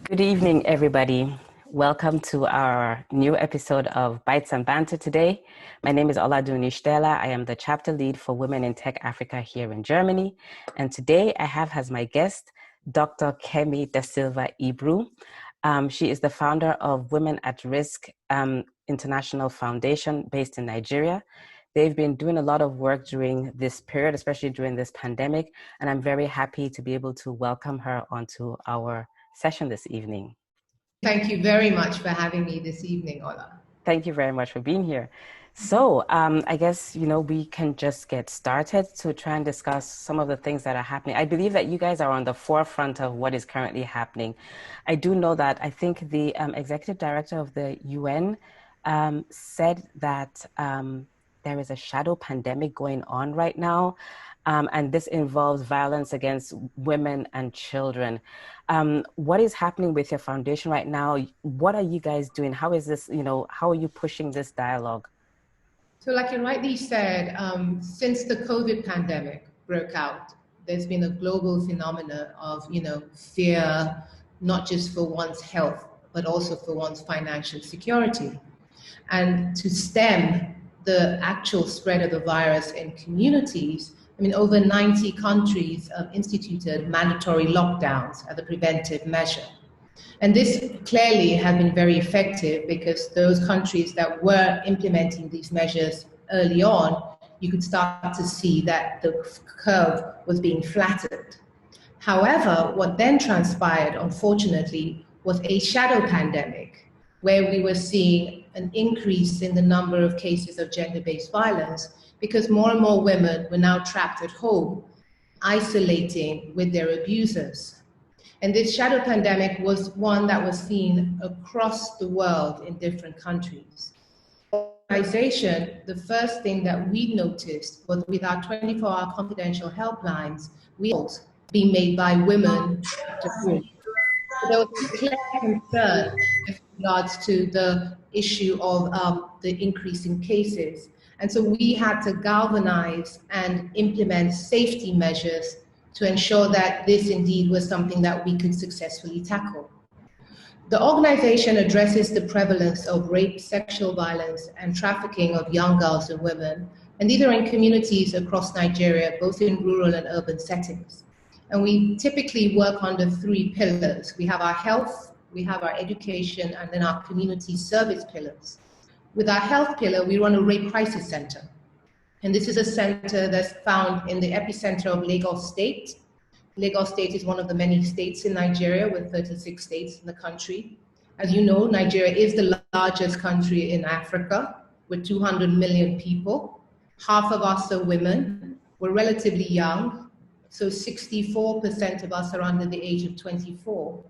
Good evening, everybody. Welcome to our new episode of Bytes and Banter today. My name is Oladuni Stella. I am the chapter lead for Women in Tech Africa here in Germany. And today I have as my guest, Dr. Kemi DaSilva-Ibru. She is the founder of Women at Risk International Foundation based in Nigeria. They've been doing a lot of work during this period, especially during this pandemic. And I'm very happy to be able to welcome her onto our session this evening. Thank you very much for having me this evening, Ola. Thank you very much for being here. So I guess, we can just get started to try and discuss some of the things that are happening. I believe that you guys are on the forefront of what is currently happening. I do know that I think the executive director of the UN said that there is a shadow pandemic going on right now. And this involves violence against women and children. What is happening with your foundation right now? What are you guys doing? How is this, how are you pushing this dialogue? So like you rightly said, since the COVID pandemic broke out, there's been a global phenomenon of, fear, not just for one's health, but also for one's financial security. And to stem the actual spread of the virus in communities, over 90 countries instituted mandatory lockdowns as a preventive measure. And this clearly has been very effective because those countries that were implementing these measures early on, you could start to see that the curve was being flattened. However, what then transpired, unfortunately, was a shadow pandemic where we were seeing an increase in the number of cases of gender-based violence because more and more women were now trapped at home, isolating with their abusers. And this shadow pandemic was one that was seen across the world in different countries. Organization, the first thing that we noticed was with our 24-hour confidential helplines, we being made by women. There was a clear concern with regards to the issue of the increase in cases. And so we had to galvanize and implement safety measures to ensure that this indeed was something that we could successfully tackle. The organization addresses the prevalence of rape, sexual violence, and trafficking of young girls and women. And these are in communities across Nigeria, both in rural and urban settings. And we typically work under three pillars. We have our health, we have our education, and then our community service pillars. With our health pillar, we run a rape crisis center. And this is a center that's found in the epicenter of Lagos State. Lagos State is one of the many states in Nigeria with 36 states in the country. As you know, Nigeria is the largest country in Africa with 200 million people. Half of us are women. We're relatively young. So 64% of us are under the age of 24.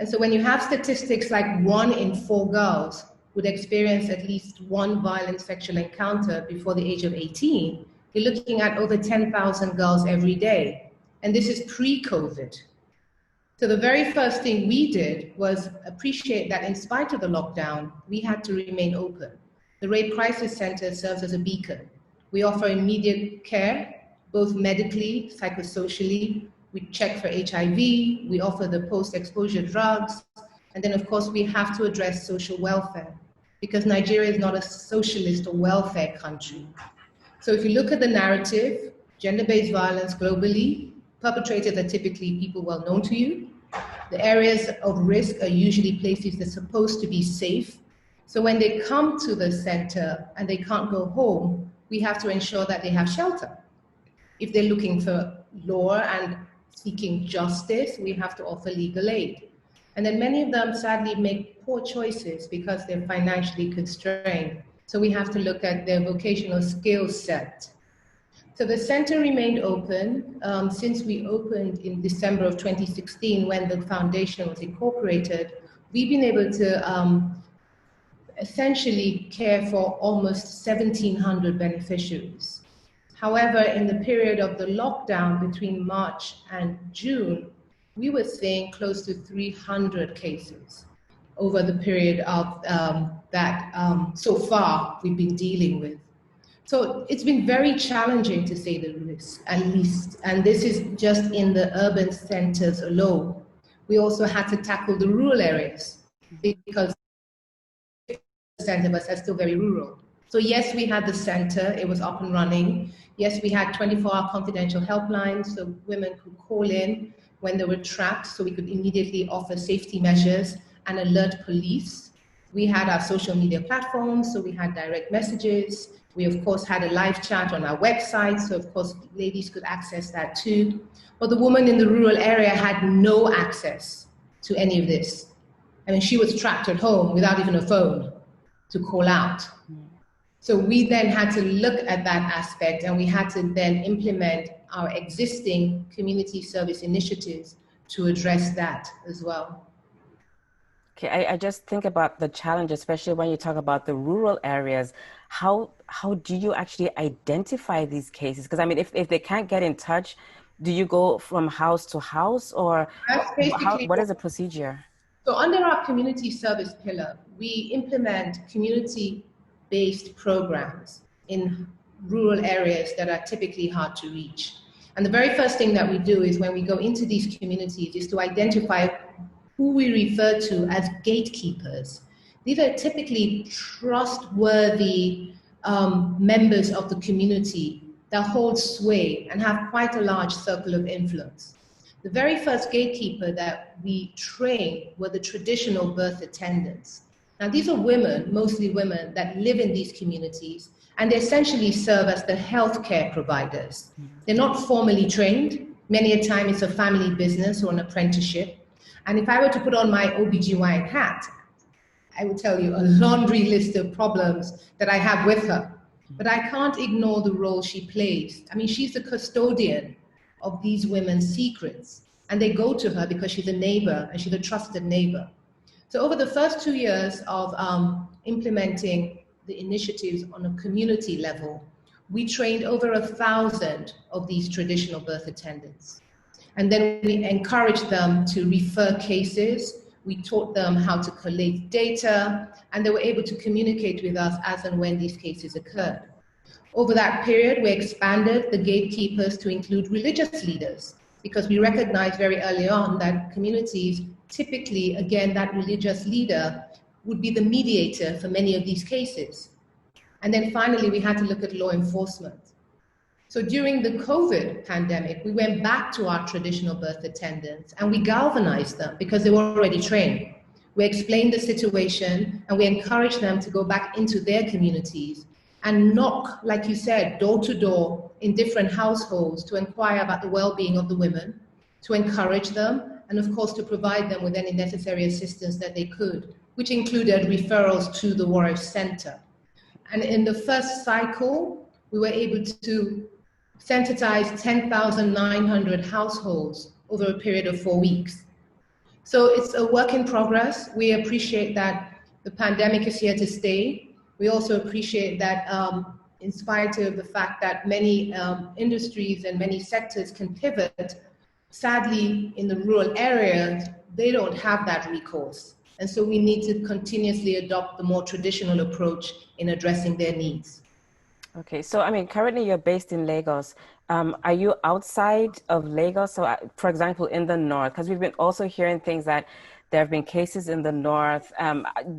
And so when you have statistics like 1 in 4 girls would experience at least one violent sexual encounter before the age of 18, you're looking at over 10,000 girls every day. And this is pre-COVID. So the very first thing we did was appreciate that in spite of the lockdown, we had to remain open. The Rape Crisis Center serves as a beacon. We offer immediate care, both medically, psychosocially. We check for HIV, we offer the post-exposure drugs, and then of course we have to address social welfare because Nigeria is not a socialist or welfare country. So if you look at the narrative, gender-based violence globally, perpetrators are typically people well known to you. The areas of risk are usually places that are supposed to be safe. So when they come to the center and they can't go home, we have to ensure that they have shelter. If they're looking for law and seeking justice, we have to offer legal aid. And then many of them sadly make poor choices because they're financially constrained. So we have to look at their vocational skill set. So the center remained open since we opened in December of 2016 when the foundation was incorporated. We've been able to essentially care for almost 1,700 beneficiaries. However, in the period of the lockdown between March and June, we were seeing close to 300 cases over the period of that so far we've been dealing with. So it's been very challenging to say the least, and this is just in the urban centers alone. we also had to tackle the rural areas because 50% of us are still very rural. So yes, we had the center, it was up and running. Yes, we had 24-hour confidential helplines, so women could call in when they were trapped, so we could immediately offer safety measures and alert police. We had our social media platforms, so we had direct messages. We, of course, had a live chat on our website, so of course, ladies could access that too. But the woman in the rural area had no access to any of this. I mean, she was trapped at home without even a phone to call out. So we then had to look at that aspect, and we had to then implement our existing community service initiatives to address that as well. Okay, I just think about the challenge, especially when you talk about the rural areas. How do you actually identify these cases? Because I mean, if they can't get in touch, do you go from house to house, or That's basically what is the procedure? so under our community service pillar, we implement community-based programs in rural areas that are typically hard to reach. And the very first thing that we do is when we go into these communities is to identify who we refer to as gatekeepers. These are typically trustworthy members of the community that hold sway and have quite a large circle of influence. The very first gatekeeper that we trained were the traditional birth attendants. Now, these are women, mostly women, that live in these communities, and they essentially serve as the healthcare providers. They're not formally trained. Many a time it's a family business or an apprenticeship. And if I were to put on my OBGYN hat, I would tell you a laundry list of problems that I have with her. But I can't ignore the role she plays. I mean, she's the custodian of these women's secrets, and they go to her because she's a neighbor and she's a trusted neighbor. So over the first 2 years of implementing the initiatives on a community level, we trained over 1,000 of these traditional birth attendants. And then we encouraged them to refer cases. We taught them how to collate data, and they were able to communicate with us as and when these cases occurred. Over that period, we expanded the gatekeepers to include religious leaders, because we recognized very early on that communities, typically, again, that religious leader would be the mediator for many of these cases. And then finally, we had to look at law enforcement. So during the COVID pandemic, we went back to our traditional birth attendants and we galvanized them because they were already trained. We explained the situation and we encouraged them to go back into their communities and knock, like you said, door to door in different households to inquire about the well-being of the women, to encourage them, and of course to provide them with any necessary assistance that they could, which included referrals to the WARIF Center. And in the first cycle, we were able to sensitize 10,900 households over a period of 4 weeks. So it's a work in progress. We appreciate that the pandemic is here to stay. We also appreciate that in spite of the fact that many industries and many sectors can pivot, sadly in the rural areas, they don't have that recourse. And so we need to continuously adopt the more traditional approach in addressing their needs. Okay, so I mean, currently you're based in Lagos. Are you outside of Lagos? So, for example, in the north, because we've been also hearing things that there have been cases in the north.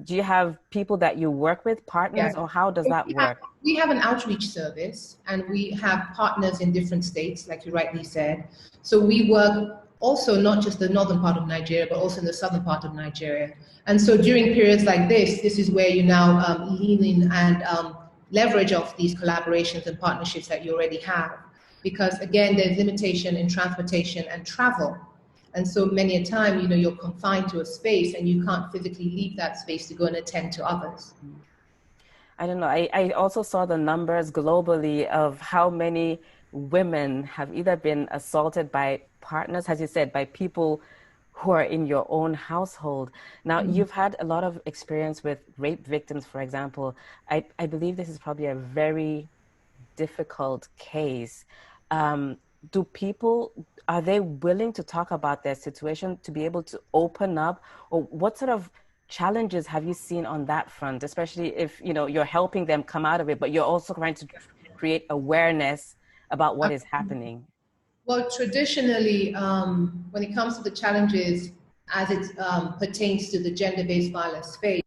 Do you have people that you work with, partners, Yeah. or how does that work? We have an outreach service and we have partners in different states, like you rightly said. So we work also not just the northern part of Nigeria, but also in the southern part of Nigeria. And so during periods like this is where you now lean in and leverage off these collaborations and partnerships that you already have. Because again, there's limitation in transportation and travel. And so many a time, you're confined to a space and you can't physically leave that space to go and attend to others. I don't know. I also saw the numbers globally of how many women have either been assaulted by partners, as you said, by people who are in your own household. Now, you've had a lot of experience with rape victims, for example. I believe this is probably a very difficult case. Do people, are they willing to talk about their situation, to be able to open up? Or what sort of challenges have you seen on that front, especially if, you're helping them come out of it, but you're also trying to create awareness about what is happening? Well, traditionally, when it comes to the challenges as it pertains to the gender-based violence space,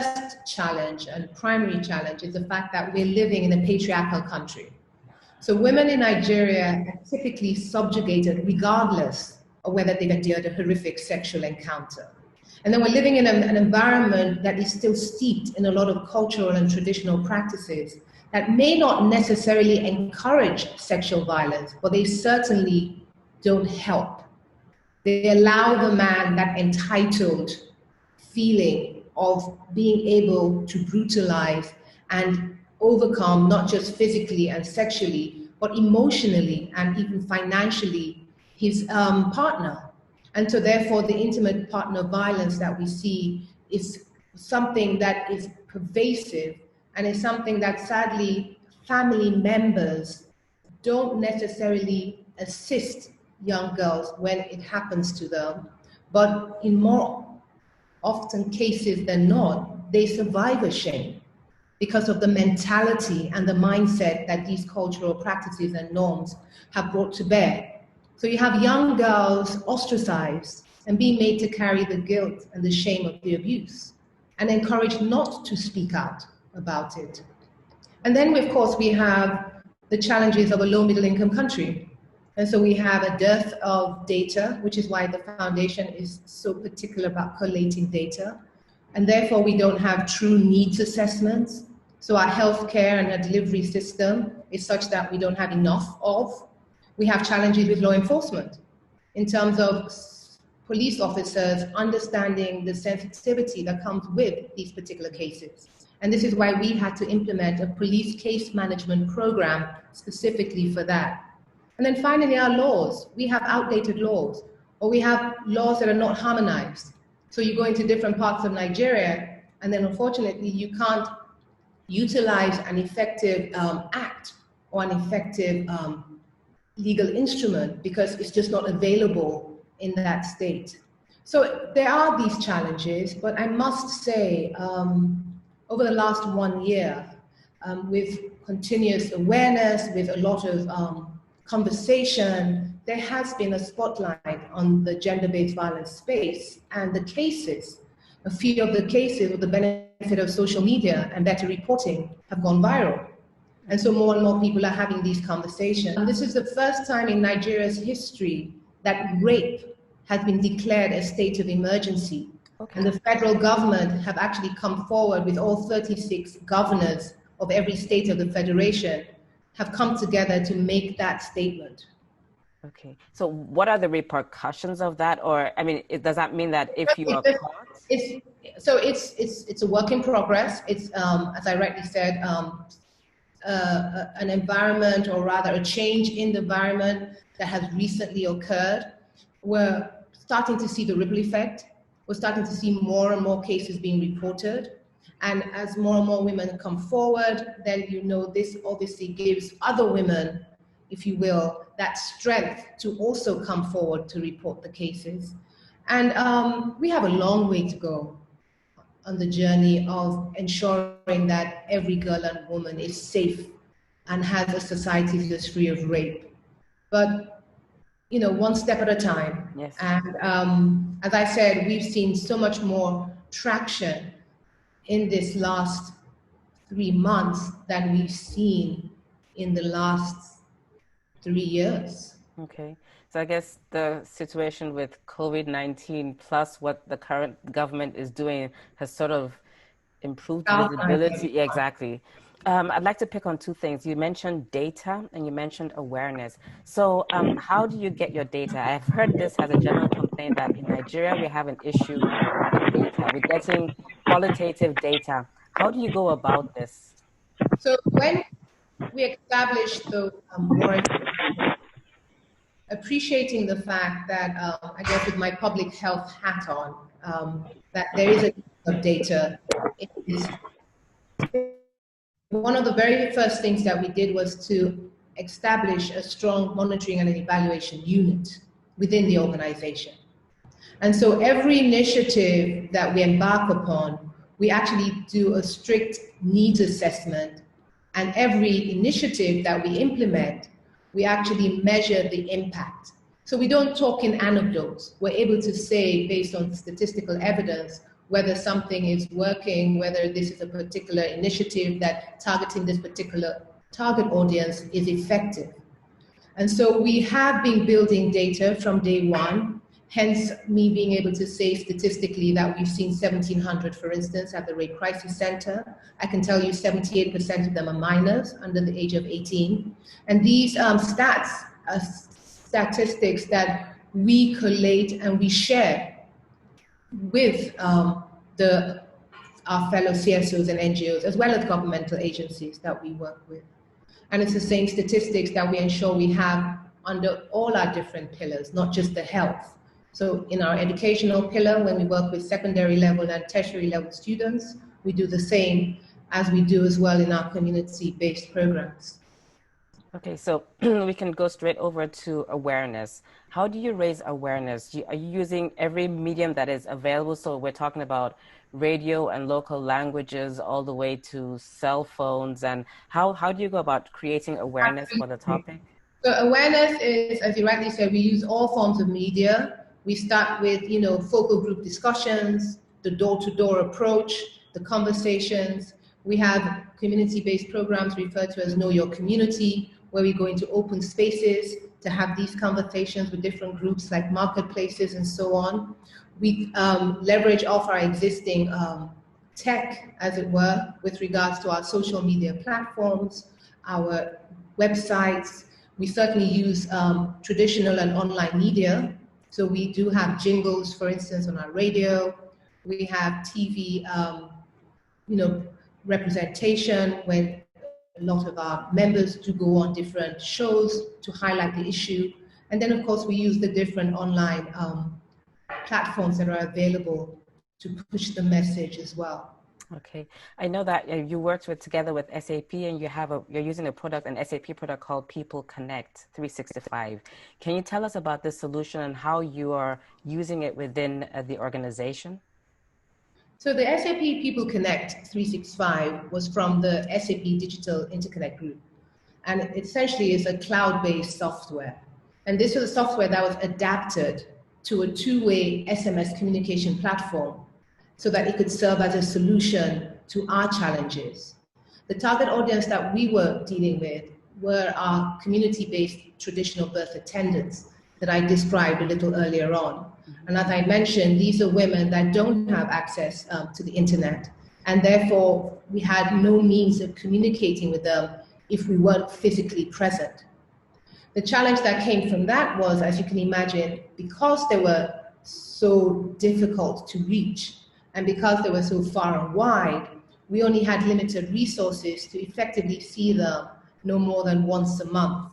first challenge and primary challenge is the fact that we're living in a patriarchal country. So women in Nigeria are typically subjugated regardless of whether they've endured a horrific sexual encounter. And then we're living in an environment that is still steeped in a lot of cultural and traditional practices that may not necessarily encourage sexual violence, but they certainly don't help. They allow the man that entitled feeling of being able to brutalize and overcome, not just physically and sexually, but emotionally and even financially, his partner. And so therefore the intimate partner violence that we see is something that is pervasive, and is something that sadly family members don't necessarily assist young girls when it happens to them, but in more often cases than not, they survive a shame because of the mentality and the mindset that these cultural practices and norms have brought to bear. So you have young girls ostracized and being made to carry the guilt and the shame of the abuse and encouraged not to speak out about it. And then, of course, we have the challenges of a low middle income country. And so we have a dearth of data, which is why the foundation is so particular about collating data. And therefore, we don't have true needs assessments. So our healthcare and our delivery system is such that we don't have enough of. We have challenges with law enforcement in terms of police officers understanding the sensitivity that comes with these particular cases. And this is why we had to implement a police case management program specifically for that. And then finally, our laws. We have outdated laws, or we have laws that are not harmonized. So you go into different parts of Nigeria, and then unfortunately, you can't utilize an effective act or an effective legal instrument because it's just not available in that state. So there are these challenges, but I must say, over the last 1 year, with continuous awareness, with a lot of conversation, there has been a spotlight on the gender-based violence space and the cases. A few of the cases, with the benefit of social media and better reporting, have gone viral. And so more and more people are having these conversations. And this is the first time in Nigeria's history that rape has been declared a state of emergency. Okay. And the federal government have actually come forward with all 36 governors of every state of the federation have come together to make that statement. Okay, so what are the repercussions of that? Or, I mean, does that mean that if you are caught? It's a work in progress. It's, as I rightly said, an environment, or rather a change in the environment that has recently occurred. We're starting to see the ripple effect. We're starting to see more and more cases being reported. And as more and more women come forward, then this obviously gives other women, if you will, that strength to also come forward to report the cases. And we have a long way to go on the journey of ensuring that every girl and woman is safe and has a society that's free of rape. But one step at a time. Yes. And as I said, we've seen so much more traction in this last 3 months than we've seen in the last 3 years. Okay. So I guess the situation with COVID-19 plus what the current government is doing has sort of improved visibility. Yeah, exactly. I'd like to pick on two things. You mentioned data and you mentioned awareness. So how do you get your data? I've heard this as a general complaint that in Nigeria, we have an issue with data, with getting qualitative data. How do you go about this? So when we established the WARIF, appreciating the fact that, I guess with my public health hat on, that there is a need of data. One of the very first things that we did was to establish a strong monitoring and an evaluation unit within the organization. And so every initiative that we embark upon, we actually do a strict needs assessment. And every initiative that we implement, we actually measure the impact. So we don't talk in anecdotes. We're able to say, based on statistical evidence, whether something is working, whether this is a particular initiative that targeting this particular target audience is effective. And so we have been building data from day one, hence me being able to say statistically that we've seen 1,700, for instance, at the Rape Crisis Center. I can tell you 78% of them are minors under the age of 18. And these stats are statistics that we collate and we share with our fellow CSOs and NGOs, as well as governmental agencies that we work with. And it's the same statistics that we ensure we have under all our different pillars, not just the health. So in our educational pillar, when we work with secondary level and tertiary level students, we do the same as we do as well in our community-based programs. Okay, so we can go straight over to awareness. How do you raise awareness? Are you using every medium that is available? So we're talking about radio and local languages all the way to cell phones. And how do you go about creating awareness for the topic? So awareness is, as you rightly said, we use all forms of media. We start with, focal group discussions, the door-to-door approach, the conversations. We have community-based programs referred to as Know Your Community, where we go into open spaces to have these conversations with different groups like marketplaces and so on. We leverage off our existing tech, as it were, with regards to our social media platforms, our websites. We certainly use traditional and online media. So we do have jingles, for instance, on our radio. We have TV, representation when a lot of our members do go on different shows to highlight the issue. And then, of course, we use the different online platforms that are available to push the message as well. Okay, I know that you worked together with SAP, and you're using an SAP product called People Connect 365. Can you tell us about this solution and how you are using it within the organization? So the SAP People Connect 365 was from the SAP Digital Interconnect Group, and it essentially is a cloud-based software. And this was a software that was adapted to a two-way SMS communication platform so that it could serve as a solution to our challenges. The target audience that we were dealing with were our community-based traditional birth attendants that I described a little earlier on. And as I mentioned, these are women that don't have access to the internet, and therefore we had no means of communicating with them if we weren't physically present. The challenge that came from that was, as you can imagine, because they were so difficult to reach, and because they were so far and wide, we only had limited resources to effectively see them no more than once a month.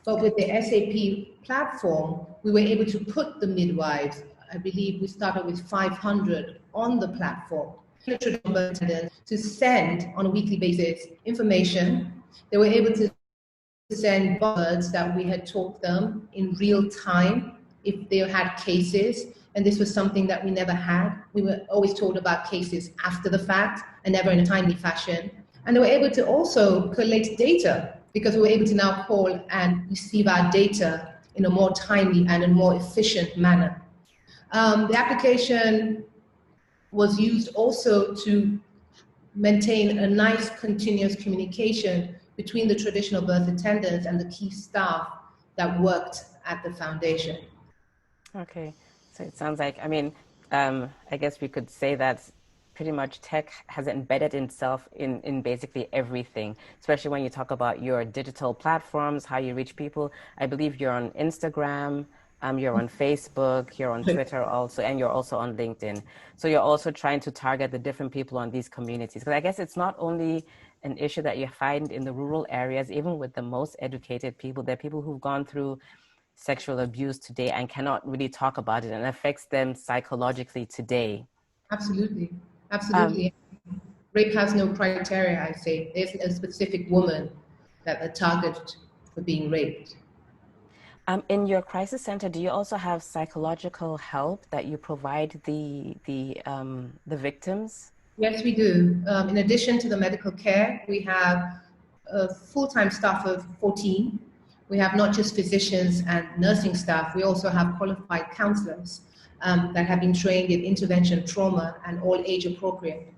But with the SAP platform, we were able to put the midwives, I believe we started with 500 on the platform, to send on a weekly basis information. They were able to send words that we had taught them in real time if they had cases. And this was something that we never had. We were always told about cases after the fact and never in a timely fashion. And they were able to also collect data because we were able to now call and receive our data in a more timely and a more efficient manner. The application was used also to maintain a nice continuous communication between the traditional birth attendants and the key staff that worked at the foundation. Okay, so it sounds like, I guess we could say that pretty much tech has embedded itself in basically everything, especially when you talk about your digital platforms, how you reach people. I believe you're on Instagram, you're on Facebook, you're on Twitter also, and you're also on LinkedIn. So you're also trying to target the different people on these communities. Because I guess it's not only an issue that you find in the rural areas, even with the most educated people, there are people who've gone through sexual abuse today and cannot really talk about it, and affects them psychologically today. Absolutely. Absolutely. Rape has no criteria, I say. There's a specific woman that are targeted for being raped. In your crisis center, do you also have psychological help that you provide the victims? Yes, we do. In addition to the medical care, we have a full-time staff of 14 We have not just physicians and nursing staff, we also have qualified counselors that have been trained in intervention trauma and all age appropriate.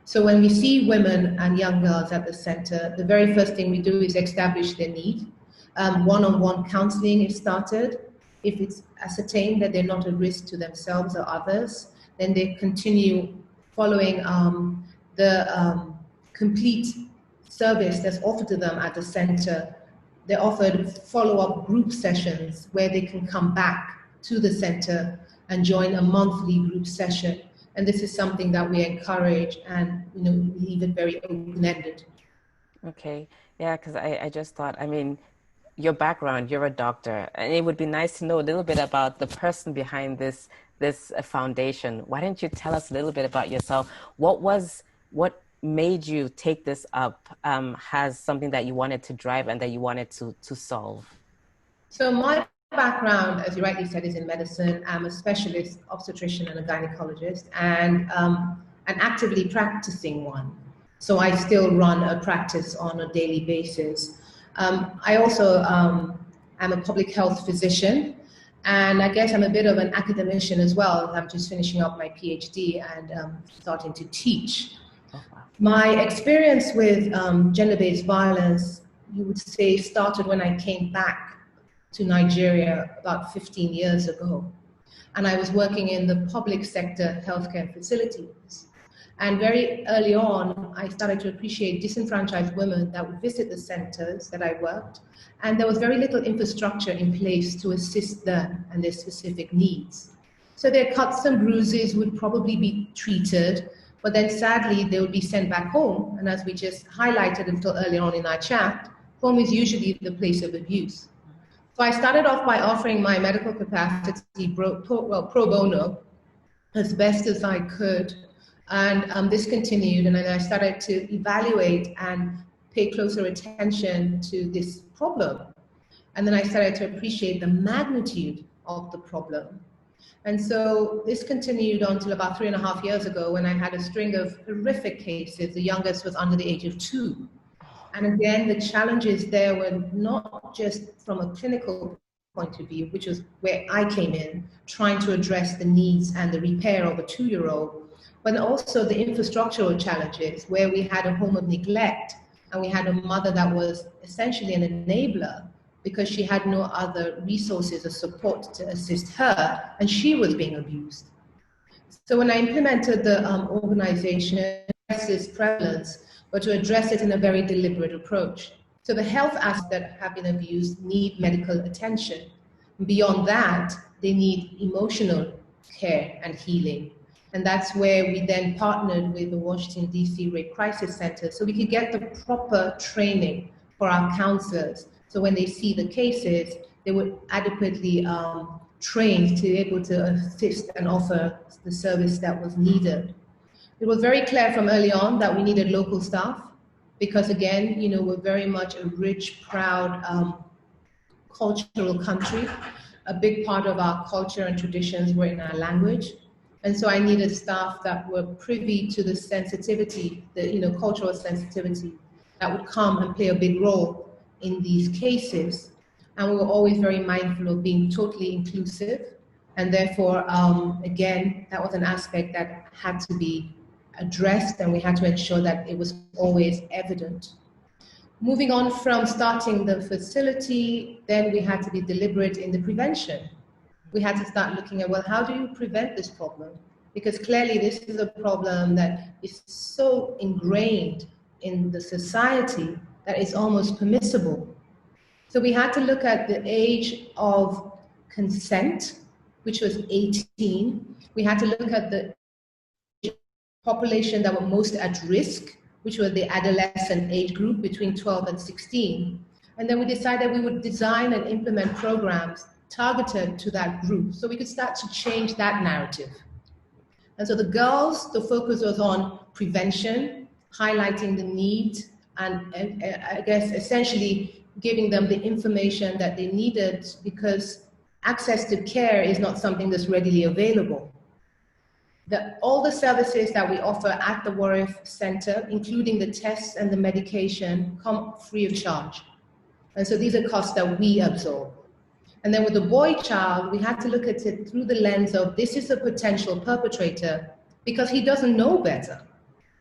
So when we see women and young girls at the center, the very first thing we do is establish their need. One-on-one counseling is started. If it's ascertained that they're not a risk to themselves or others, then they continue following the complete service that's offered to them at the center. They're offered follow-up group sessions where they can come back to the center and join a monthly group session. And this is something that we encourage and leave it very open-ended. Okay. Yeah, because I just thought, I mean, your background, you're a doctor, and it would be nice to know a little bit about the person behind this foundation. Why don't you tell us a little bit about yourself? What made you take this up as something that you wanted to drive and that you wanted to solve? So my background, as you rightly said, is in medicine. I'm a specialist obstetrician and a gynecologist, and an actively practicing one. So I still run a practice on a daily basis. I also am a public health physician, and I guess I'm a bit of an academician as well. I'm just finishing up my PhD and starting to teach. Oh, wow. My experience with gender-based violence, you would say, started when I came back to Nigeria about 15 years ago. And I was working in the public sector healthcare facilities. And very early on, I started to appreciate disenfranchised women that would visit the centers that I worked. And there was very little infrastructure in place to assist them and their specific needs. So their cuts and bruises would probably be treated, but then sadly, they would be sent back home. And as we just highlighted a little earlier on in our chat, home is usually the place of abuse. So I started off by offering my medical capacity pro bono as best as I could. And this continued, and then I started to evaluate and pay closer attention to this problem. And then I started to appreciate the magnitude of the problem. And so this continued until about 3.5 years ago when I had a string of horrific cases. The youngest was under the age of 2. And again, the challenges there were not just from a clinical point of view, which was where I came in, trying to address the needs and the repair of a 2-year-old, but also the infrastructural challenges where we had a home of neglect and we had a mother that was essentially an enabler because she had no other resources or support to assist her, and she was being abused. So when I implemented the organization, this prevalence, but to address it in a very deliberate approach. So the health aspects that have been abused need medical attention. Beyond that, they need emotional care and healing. And that's where we then partnered with the Washington, D.C. Rape Crisis Center so we could get the proper training for our counselors. So when they see the cases, they were adequately trained to be able to assist and offer the service that was needed. It was very clear from early on that we needed local staff because, again, we're very much a rich, proud cultural country. A big part of our culture and traditions were in our language. And so I needed staff that were privy to the sensitivity, the cultural sensitivity that would come and play a big role in these cases. And we were always very mindful of being totally inclusive. And therefore, again, that was an aspect that had to be addressed, and we had to ensure that it was always evident. Moving on from starting the facility, then we had to be deliberate in the prevention. We had to start looking at, well, how do you prevent this problem? Because clearly this is a problem that is so ingrained in the society that it's almost permissible. So we had to look at the age of consent, which was 18. We had to look at the population that were most at risk, which was the adolescent age group between 12 and 16. And then we decided we would design and implement programs targeted to that group so we could start to change that narrative. And so the girls, the focus was on prevention, highlighting the need, and I guess essentially giving them the information that they needed because access to care is not something that's readily available. All the services that we offer at the WARIF Center, including the tests and the medication, come free of charge. And so these are costs that we absorb. And then with the boy child, we had to look at it through the lens of this is a potential perpetrator because he doesn't know better,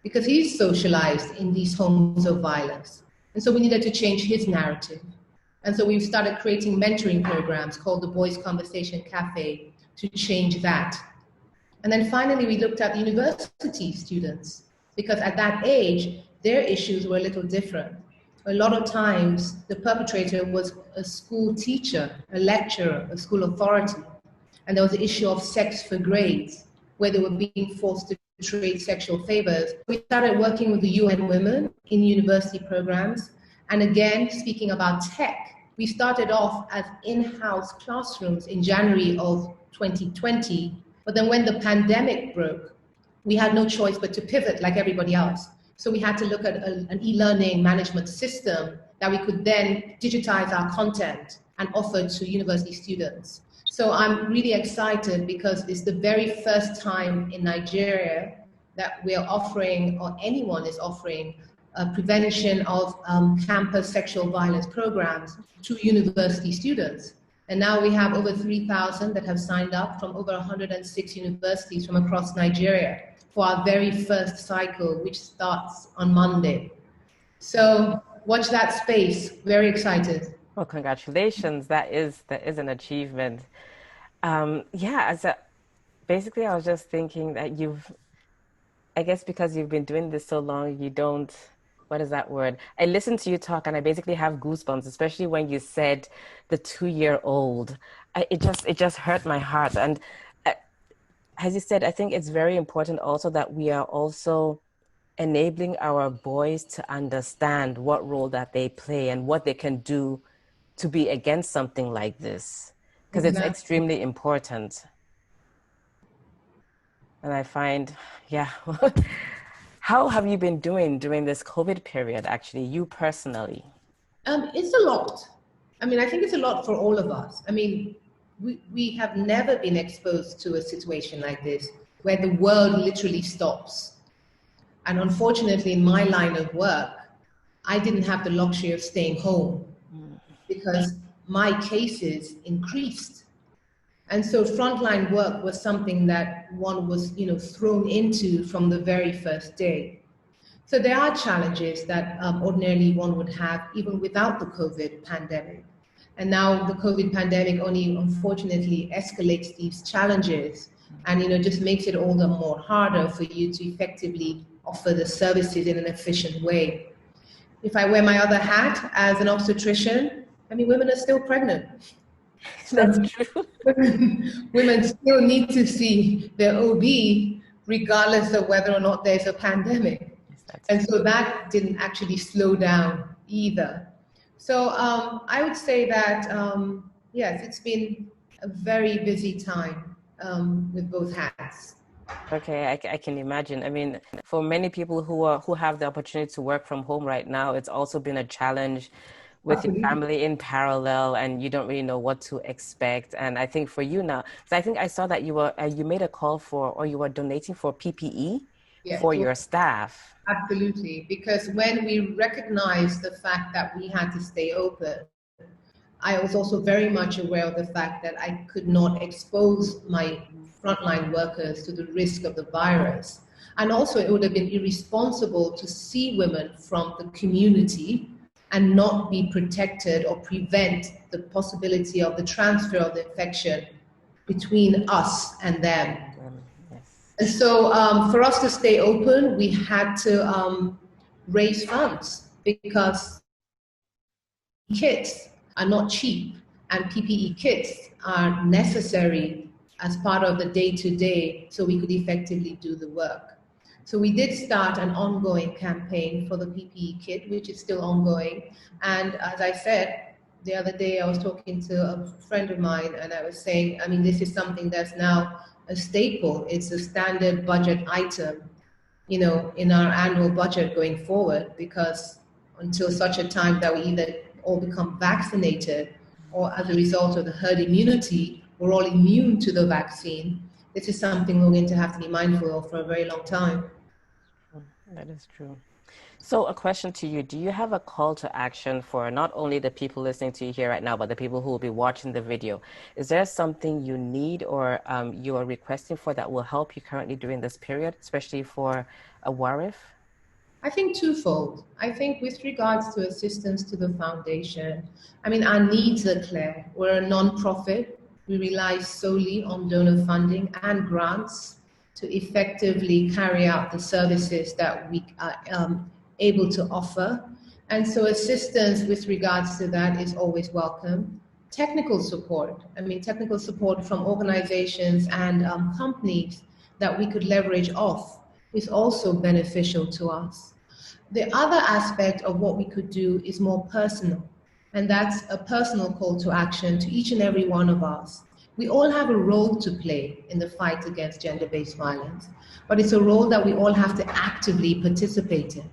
because he's socialized in these homes of violence. And so we needed to change his narrative. And so we've started creating mentoring programs called the Boys Conversation Cafe to change that. And then finally, we looked at university students, because at that age, their issues were a little different. A lot of times, the perpetrator was a school teacher, a lecturer, a school authority. And there was the issue of sex for grades, where they were being forced to trade sexual favors. We started working with the UN Women in university programs. And again, speaking about tech, we started off as in-house classrooms in January of 2020. But then when the pandemic broke, we had no choice but to pivot like everybody else. So we had to look at an e-learning management system that we could then digitize our content and offer to university students. So I'm really excited because it's the very first time in Nigeria that we are offering, or anyone is offering, prevention of campus sexual violence programs to university students. And now we have over 3,000 that have signed up from over 106 universities from across Nigeria for our very first cycle, which starts on Monday. So watch that space. Very excited. Well, congratulations. That is an achievement. Yeah, basically, I was just thinking that I guess because you've been doing this so long, you don't, what is that word? I listened to you talk and I basically have goosebumps, especially when you said the 2-year-old. It just hurt my heart. And as you said, I think it's very important also that we are also enabling our boys to understand what role that they play and what they can do to be against something like this, because it's Exactly. extremely important. And I find, yeah, how have you been doing during this COVID period, actually, you personally? It's a lot. I mean, I think it's a lot for all of us. I mean, we have never been exposed to a situation like this where the world literally stops. And unfortunately, in my line of work, I didn't have the luxury of staying home because my cases increased. And so frontline work was something that one was, thrown into from the very first day. So there are challenges that ordinarily one would have even without the COVID pandemic. And now the COVID pandemic only unfortunately escalates these challenges and just makes it all the more harder for you to effectively offer the services in an efficient way. If I wear my other hat as an obstetrician, I mean, women are still pregnant. That's So true. women still need to see their OB regardless of whether or not there's a pandemic. Yes, that's And true. so that didn't actually slow down either. So I would say that, yes, it's been a very busy time with both hats. Okay, I can imagine. I mean, for many people who have the opportunity to work from home right now, it's also been a challenge with your Absolutely. family in parallel, and you don't really know what to expect. And I think for you now, because I think I saw that you made a call for, or you were donating for PPE Yeah, for your staff. absolutely. Because when we recognized the fact that we had to stay open, I was also very much aware of the fact that I could not expose my frontline workers to the risk of the virus. And also, it would have been irresponsible to see women from the community and not be protected or prevent the possibility of the transfer of the infection between us and them. Yes. And so for us to stay open, we had to raise funds because kits are not cheap and PPE kits are necessary as part of the day-to-day so we could effectively do the work. So we did start an ongoing campaign for the PPE kit, which is still ongoing. And as I said, the other day I was talking to a friend of mine and I was saying, I mean, this is something that's now a staple. It's a standard budget item, in our annual budget going forward, because until such a time that we either all become vaccinated or as a result of the herd immunity, we're all immune to the vaccine, this is something we're going to have to be mindful of for a very long time. That is true. So, a question to you. Do you have a call to action for not only the people listening to you here right now, but the people who will be watching the video? Is there something you need or you are requesting for that will help you currently during this period, especially for a WARIF? I think twofold. I think with regards to assistance to the foundation, I mean, our needs are clear. We're a non-profit. We rely solely on donor funding and grants to effectively carry out the services that we are able to offer. And so assistance with regards to that is always welcome. Technical support, I mean, technical support from organizations and companies that we could leverage off is also beneficial to us. The other aspect of what we could do is more personal, and that's a personal call to action to each and every one of us. We all have a role to play in the fight against gender-based violence, but it's a role that we all have to actively participate in.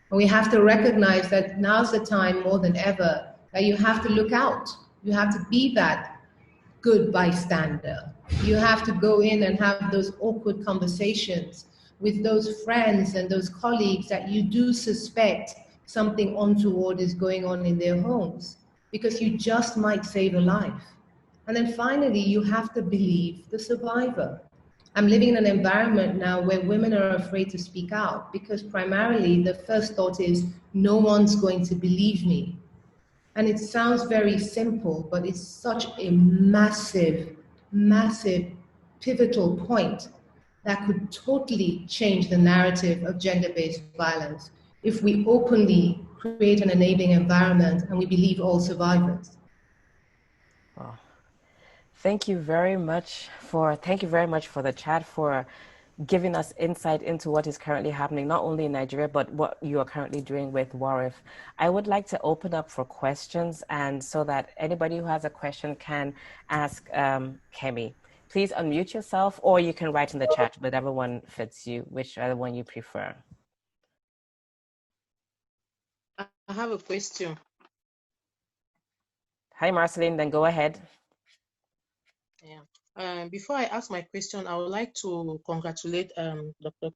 And we have to recognize that now's the time more than ever that you have to look out. You have to be that good bystander. You have to go in and have those awkward conversations with those friends and those colleagues that you do suspect something untoward is going on in their homes, because you just might save a life. And then finally, you have to believe the survivor. I'm living in an environment now where women are afraid to speak out because primarily the first thought is, no one's going to believe me. And it sounds very simple, but it's such a massive, massive pivotal point that could totally change the narrative of gender-based violence if we openly create an enabling environment and we believe all survivors. Wow. Thank you very much for the chat, for giving us insight into what is currently happening, not only in Nigeria, but what you are currently doing with WARIF. I would like to open up for questions, and so that anybody who has a question can ask Kemi. Please unmute yourself, or you can write in the chat, whatever one fits you, whichever one you prefer. I have a question. Hi, Marceline, then go ahead. Yeah. Before I ask my question, I would like to congratulate Dr.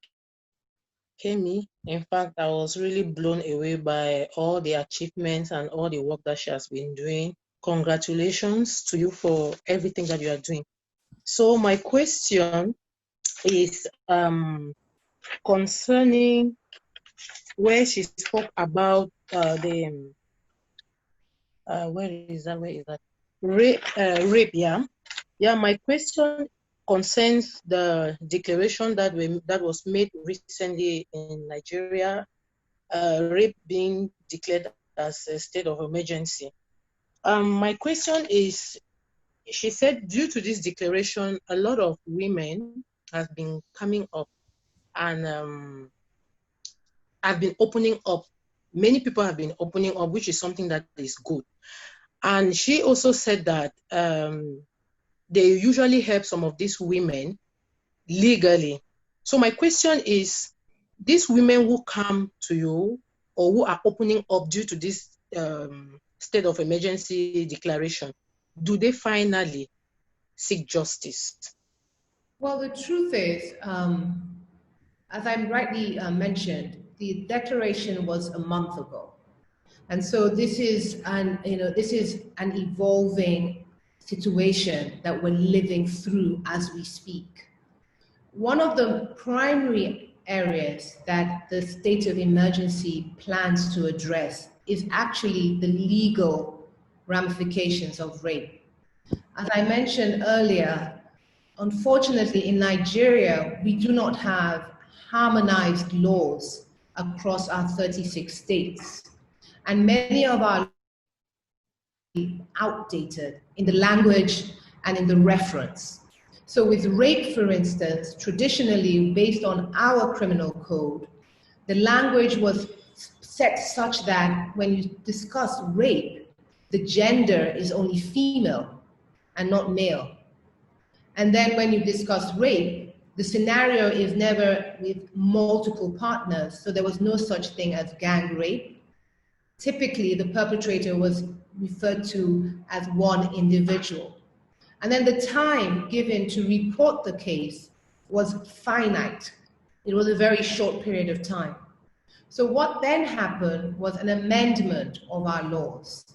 Kemi. In fact, I was really blown away by all the achievements and all the work that she has been doing. Congratulations to you for everything that you are doing. So my question is concerning where she spoke about rape, yeah. Yeah, my question concerns the declaration that was made recently in Nigeria, rape being declared as a state of emergency. My question is, she said due to this declaration, a lot of women have been coming up and have been opening up. Many people have been opening up, which is something that is good. And she also said that they usually help some of these women legally. So my question is, these women who come to you or who are opening up due to this state of emergency declaration, do they finally seek justice? Well, the truth is, as I rightly mentioned, the declaration was a month ago. And so this is an evolving situation that we're living through as we speak. One of the primary areas that the state of emergency plans to address is actually the legal ramifications of rape. As I mentioned earlier, unfortunately in Nigeria, we do not have harmonized laws across our 36 states. And many of our outdated in the language and in the reference. So with rape, for instance, traditionally based on our criminal code, the language was set such that when you discuss rape, the gender is only female and not male. And then when you discuss rape, the scenario is never with multiple partners. So there was no such thing as gang rape. Typically, the perpetrator was referred to as one individual. And then the time given to report the case was finite. It was a very short period of time. So what then happened was an amendment of our laws.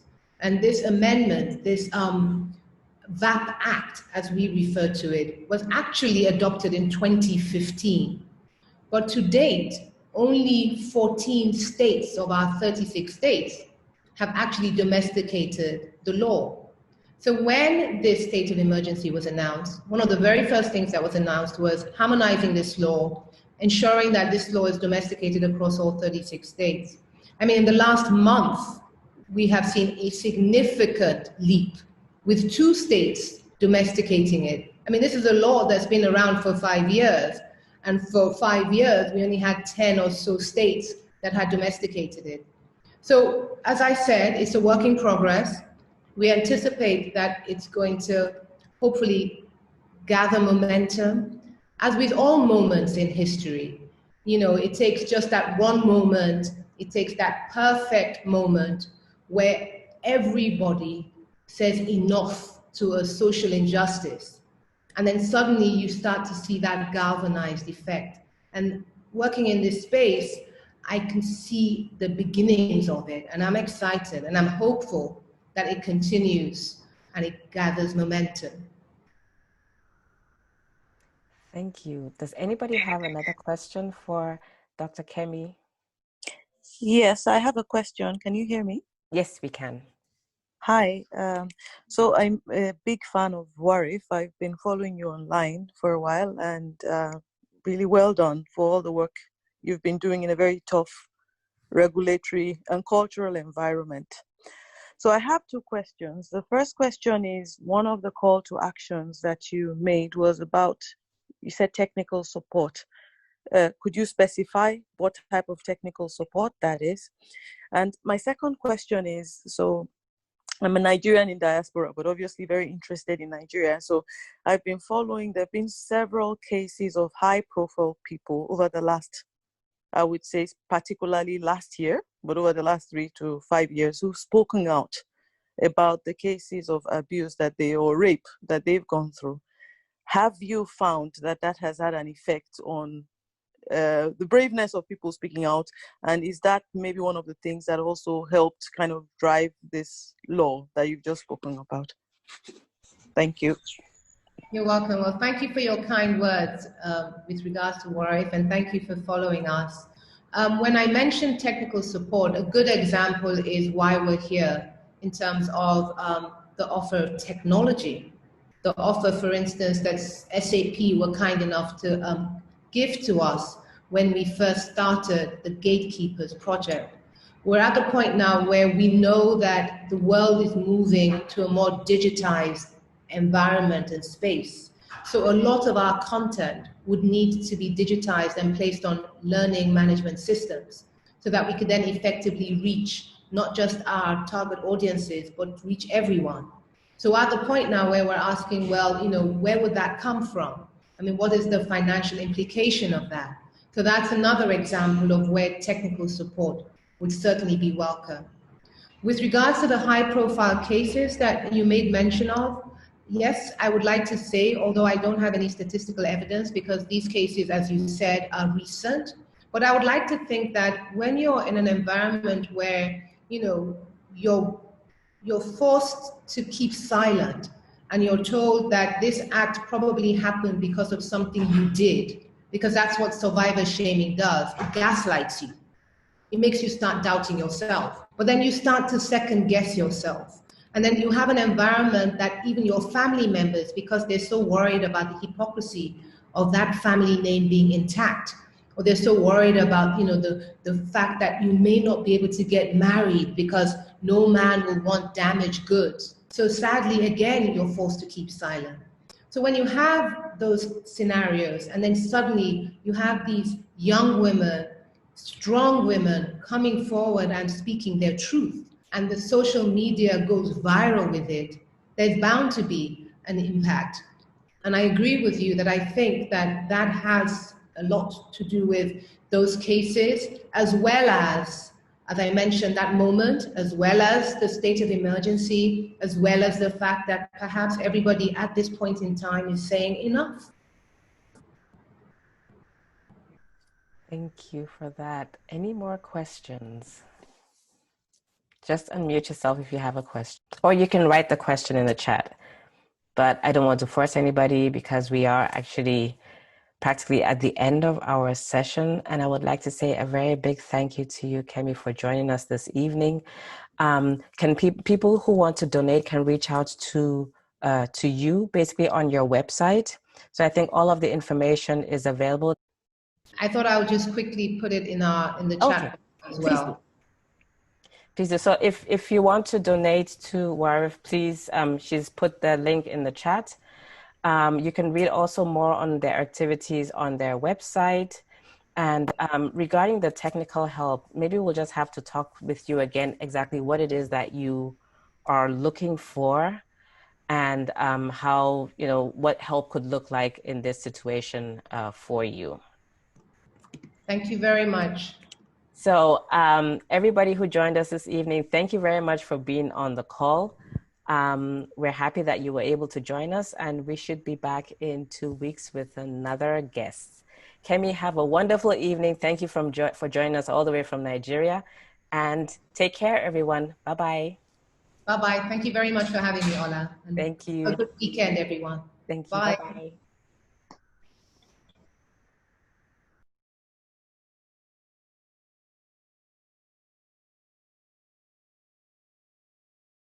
And this amendment, this VAP Act, as we refer to it, was actually adopted in 2015. But to date, only 14 states of our 36 states have actually domesticated the law. So when this state of emergency was announced, one of the very first things that was announced was harmonizing this law, ensuring that this law is domesticated across all 36 states. I mean, in the last month, we have seen a significant leap with 2 states domesticating it. I mean, this is a law that's been around for 5 years. And for 5 years, we only had 10 or so states that had domesticated it. So, as I said, it's a work in progress. We anticipate that it's going to hopefully gather momentum. As with all moments in history, you know, it takes just that one moment, it takes that perfect moment where everybody says enough to a social injustice. And then suddenly you start to see that galvanized effect. And working in this space, I can see the beginnings of it. And I'm excited and I'm hopeful that it continues and it gathers momentum. Thank you. Does anybody have another question for Dr. Kemi? Yes, I have a question. Can you hear me? Yes, we can. Hi. So I'm a big fan of WARIF. I've been following you online for a while, and really well done for all the work you've been doing in a very tough regulatory and cultural environment. So I have 2 questions. The first question is, one of the call to actions that you made was about, you said technical support. Could you specify what type of technical support that is? And my second question is, so I'm a Nigerian in diaspora, but obviously very interested in Nigeria. So I've been following, there have been several cases of high profile people over the last, I would say particularly last year, but over the last 3 to 5 years, who've spoken out about the cases of abuse that or rape that they've gone through. Have you found that that has had an effect on the braveness of people speaking out? And is that maybe one of the things that also helped kind of drive this law that you've just spoken about? Thank you. You're welcome. Well, thank you for your kind words with regards to WARIF, and thank you for following us. When I mentioned technical support, a good example is why we're here in terms of the offer of technology. The offer, for instance, that SAP were kind enough to give to us when we first started the Gatekeepers project. We're at the point now where we know that the world is moving to a more digitized environment and space. So a lot of our content would need to be digitized and placed on learning management systems so that we could then effectively reach not just our target audiences, but reach everyone. So at the point now where we're asking, well, you know, where would that come from? I mean, what is the financial implication of that? So that's another example of where technical support would certainly be welcome. With regards to the high-profile cases that you made mention of, yes, I would like to say, although I don't have any statistical evidence because these cases, as you said, are recent, but I would like to think that when you're in an environment where, you know, you're forced to keep silent and you're told that this act probably happened because of something you did, because that's what survivor shaming does. It gaslights you. It makes you start doubting yourself. But then you start to second guess yourself. And then you have an environment that even your family members, because they're so worried about the hypocrisy of that family name being intact, or they're so worried about, you know, the fact that you may not be able to get married because no man will want damaged goods. So sadly, again, you're forced to keep silent. So when you have those scenarios and then suddenly you have these young women, strong women coming forward and speaking their truth, and the social media goes viral with it, there's bound to be an impact. And I agree with you that I think that that has a lot to do with those cases, as well as I mentioned, that moment, as well as the state of emergency, as well as the fact that perhaps everybody at this point in time is saying enough. Thank you for that. Any more questions? Just unmute yourself if you have a question, or you can write the question in the chat. But I don't want to force anybody because we are actually practically at the end of our session. And I would like to say a very big thank you to you, Kemi, for joining us this evening. Can people who want to donate can reach out to you basically on your website. So I think all of the information is available. I thought I would just quickly put it in the chat as well. Please do. So if you want to donate to WARIF, please, she's put the link in the chat. You can read also more on their activities on their website. And regarding the technical help, maybe we'll just have to talk with you again exactly what it is that you are looking for and how, what help could look like in this situation for you. Thank you very much. So everybody who joined us this evening, thank you very much for being on the call. We're happy that you were able to join us, and we should be back in 2 weeks with another guest. Kemi, have a wonderful evening. Thank you for joining us all the way from Nigeria, and take care, everyone. Bye-bye. Bye-bye. Thank you very much for having me, Ola. And thank you. a good weekend, everyone. Thank you. Bye. Bye-bye.